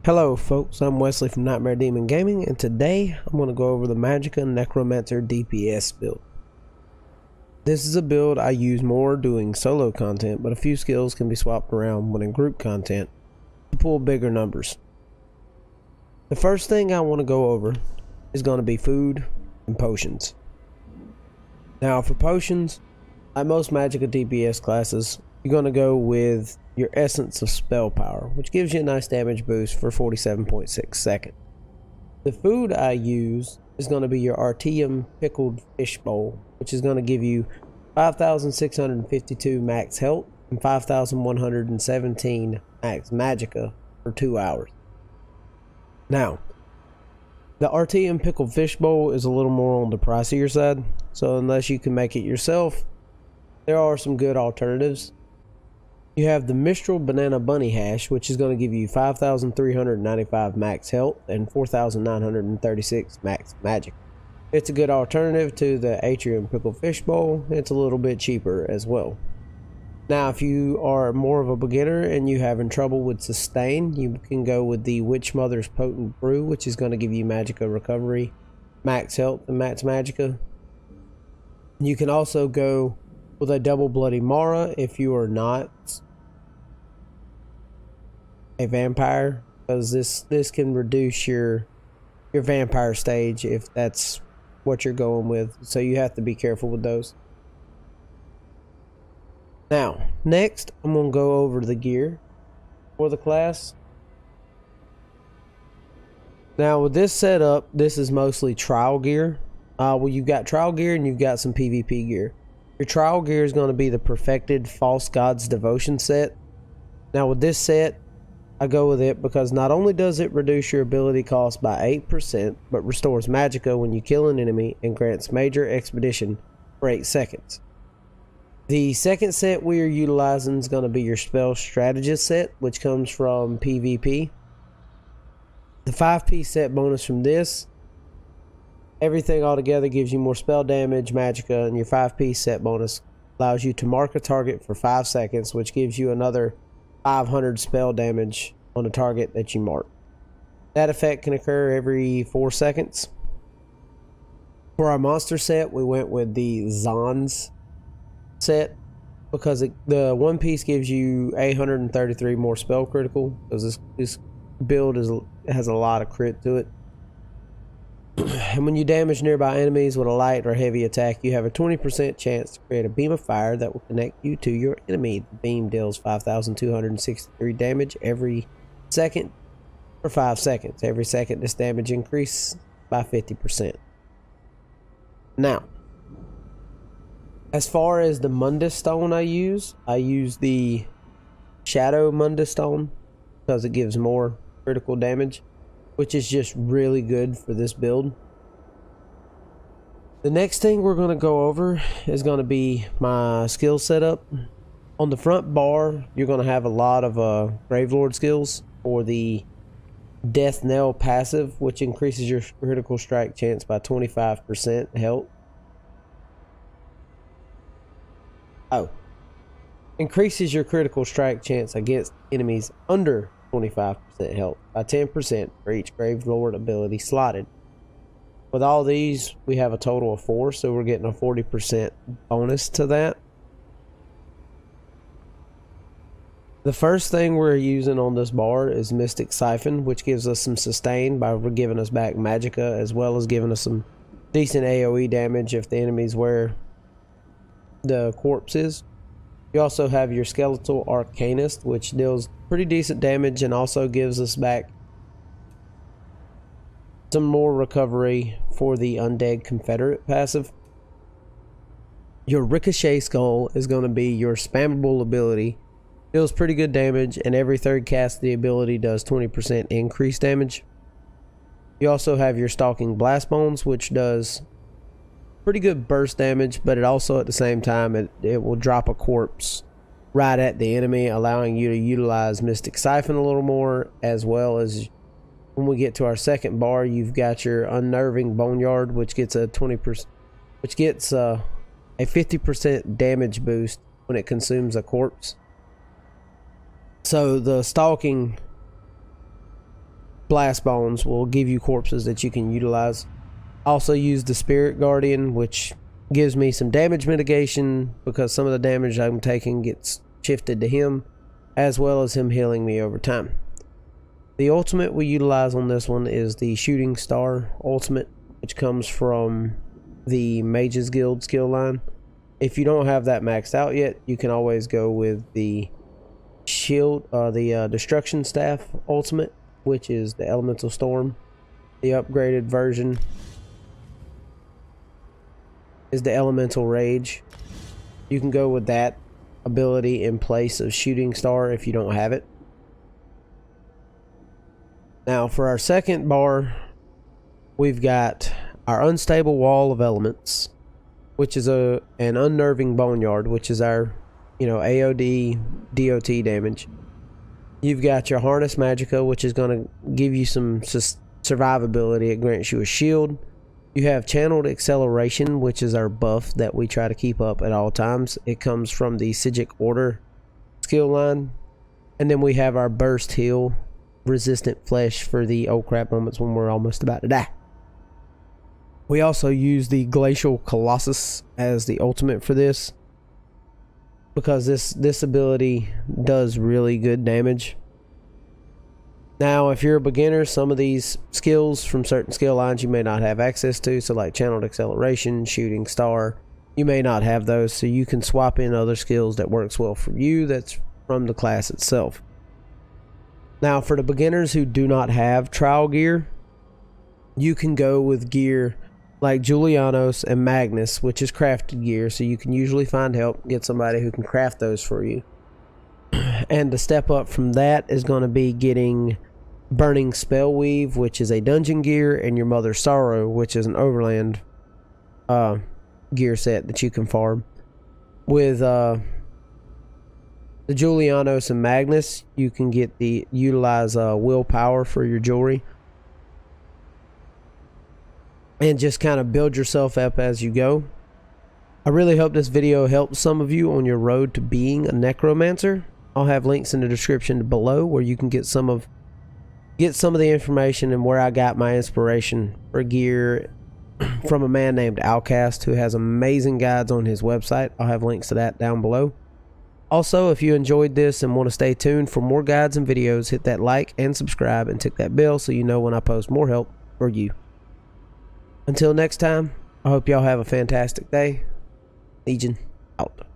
Hello folks, I'm Wesley from Nightmare Demon Gaming, and today I'm going to go over the Magicka Necromancer DPS build. This is a build I use more doing solo content, but a few skills can be swapped around when in group content to pull bigger numbers. The first thing I want to go over is going to be food and potions. Now for potions, like most Magicka DPS classes, you're going to go with your Essence of Spell Power, which gives you a nice damage boost for 47.6 seconds. The food I use is going to be your Artium Pickled Fish Bowl, which is going to give you 5,652 max health and 5,117 max Magicka for 2 hours. Now, the Artium Pickled Fish Bowl is a little more on the pricier side, so unless you can make it yourself, there are some good alternatives. You have the Mistral Banana Bunny Hash, which is going to give you 5,395 max health and 4,936 max magic. It's a good alternative to the Atrium Pickled Fish Bowl. It's a little bit cheaper as well. Now, if you are more of a beginner and you're having trouble with sustain, you can go with the Witch Mother's Potent Brew, which is going to give you Magicka recovery, max health, and max Magicka. You can also go with a Double Bloody Mara if you are not a vampire, because this can reduce your vampire stage if that's what you're going with, so you have to be careful with those. Now next I'm going to go over the gear for the class. Now with this setup, this is mostly trial gear. Well, you've got trial gear and you've got some PvP gear. Your trial gear is going to be the Perfected False Gods Devotion set. Now with this set, I go with it because not only does it reduce your ability cost by 8%, but restores Magicka when you kill an enemy and grants Major Expedition for 8 seconds. The second set we are utilizing is going to be your Spell Strategist set, which comes from PvP. The 5-piece set bonus from this, everything all together gives you more spell damage, Magicka, and your 5-piece set bonus allows you to mark a target for 5 seconds, which gives you another 500 spell damage on a target that you mark. That effect can occur every 4 seconds. For our monster set, we went with the Zons set because the one piece gives you 833 more spell critical, because this build has a lot of crit to it. And when you damage nearby enemies with a light or heavy attack, you have a 20% chance to create a beam of fire that will connect you to your enemy. The beam deals 5,263 damage every second for 5 seconds. Every second this damage increases by 50%. Now, as far as the Mundus Stone I use the Shadow Mundus Stone because it gives more critical damage, which is just really good for this build. The next thing we're going to go over is going to be my skill setup. On the front bar, you're going to have a lot of Gravelord skills for the Death Knell passive, which increases your critical strike chance by 25% health. Increases your critical strike chance against enemies under 25% health by 10% for each Gravelord ability slotted. With all these, we have a total of 4, so we're getting a 40% bonus to that. The first thing we're using on this bar is Mystic Siphon, which gives us some sustain by giving us back Magicka, as well as giving us some decent AoE damage if the enemies where the corpse is. You also have your Skeletal Arcanist, which deals pretty decent damage and also gives us back some more recovery for the Undead Confederate passive. Your Ricochet Skull is going to be your spammable ability. Deals pretty good damage, and every third cast of the ability does 20% increased damage. You also have your Stalking Blast Bones, which does pretty good burst damage, but it also at the same time it will drop a corpse right at the enemy, allowing you to utilize Mystic Siphon a little more, as well as when we get to our second bar, you've got your Unnerving Boneyard, which gets a 50% damage boost when it consumes a corpse. So the Stalking blast bones will give you corpses that you can utilize. Also use the Spirit Guardian, which gives me some damage mitigation because some of the damage I'm taking gets shifted to him, as well as him healing me over time. The ultimate we utilize on this one is the Shooting Star ultimate, which comes from the Mages Guild skill line. If you don't have that maxed out yet, you can always go with the Destruction Staff ultimate, which is the Elemental Storm. The upgraded version is the Elemental Rage. You can go with that ability in place of Shooting Star if you don't have it. Now for our second bar, we've got our Unstable Wall of Elements, which is an Unnerving Boneyard, which is our, AOD, DOT damage. You've got your Harness Magicka, which is going to give you some survivability. It grants you a shield. You have Channeled Acceleration, which is our buff that we try to keep up at all times. It comes from the Psijic Order skill line. And then we have our Burst Heal, Resistant Flesh for the oh crap moments when we're almost about to die. We also use the Glacial Colossus as the ultimate for this, because this ability does really good damage. Now, if you're a beginner, some of these skills from certain skill lines you may not have access to, so like Channeled Acceleration, Shooting Star, you may not have those, so you can swap in other skills that works well for you that's from the class itself. Now, for the beginners who do not have trial gear, you can go with gear like Julianos and Magnus, which is crafted gear, so you can usually find help, get somebody who can craft those for you. And the step up from that is going to be getting Burning Spellweave, which is a dungeon gear, and your Mother's Sorrow, which is an overland gear set that you can farm. With the Julianos and Magnus, you can utilize willpower for your jewelry, and just kind of build yourself up as you go. I really hope this video helps some of you on your road to being a necromancer. I'll have links in the description below where you can get some of the information and where I got my inspiration for gear from a man named Outcast, who has amazing guides on his website. I'll have links to that down below. Also, if you enjoyed this and want to stay tuned for more guides and videos, hit that like and subscribe and tick that bell so you know when I post more help for you. Until next time, I hope y'all have a fantastic day. Legion out.